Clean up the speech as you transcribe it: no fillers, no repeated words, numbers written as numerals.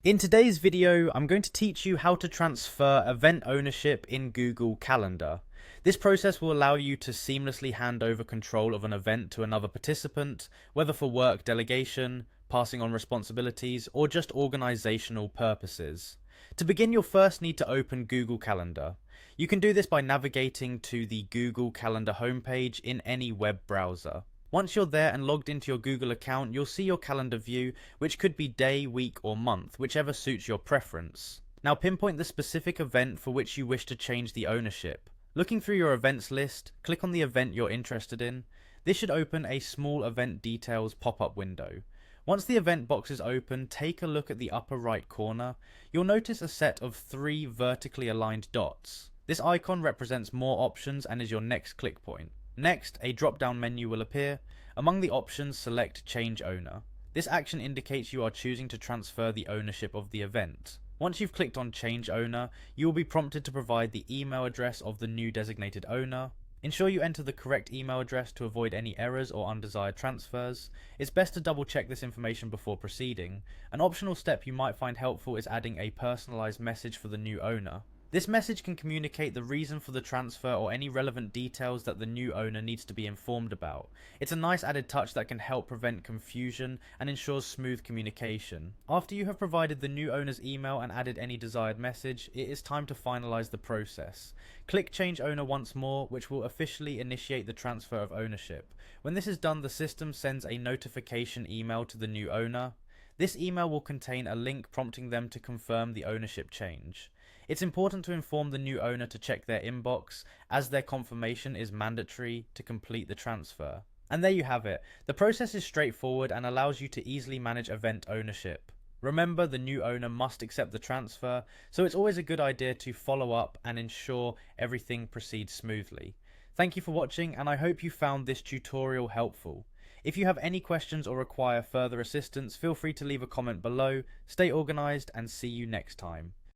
In today's video, I'm going to teach you how to transfer event ownership in Google Calendar. This process will allow you to seamlessly hand over control of an event to another participant, whether for work delegation, passing on responsibilities, or just organizational purposes. To begin, you'll first need to open Google Calendar. You can do this by navigating to the Google Calendar homepage in any web browser. Once you're there and logged into your Google account, you'll see your calendar view, which could be day, week, or month, whichever suits your preference. Now pinpoint the specific event for which you wish to change the ownership. Looking through your events list, click on the event you're interested in. This should open a small event details pop-up window. Once the event box is open, take a look at the upper right corner. You'll notice a set of 3 vertically aligned dots. This icon represents more options and is your next click point. Next, a drop-down menu will appear. Among the options, select Change Owner. This action indicates you are choosing to transfer the ownership of the event. Once you've clicked on Change Owner, you will be prompted to provide the email address of the new designated owner. Ensure you enter the correct email address to avoid any errors or undesired transfers. It's best to double check this information before proceeding. An optional step you might find helpful is adding a personalized message for the new owner. This message can communicate the reason for the transfer or any relevant details that the new owner needs to be informed about. It's a nice added touch that can help prevent confusion and ensures smooth communication. After you have provided the new owner's email and added any desired message, it is time to finalize the process. Click Change Owner once more, which will officially initiate the transfer of ownership. When this is done, the system sends a notification email to the new owner. This email will contain a link prompting them to confirm the ownership change. It's important to inform the new owner to check their inbox, as their confirmation is mandatory to complete the transfer. And there you have it. The process is straightforward and allows you to easily manage event ownership. Remember, the new owner must accept the transfer, so it's always a good idea to follow up and ensure everything proceeds smoothly. Thank you for watching, and I hope you found this tutorial helpful. If you have any questions or require further assistance, feel free to leave a comment below. Stay organized and see you next time.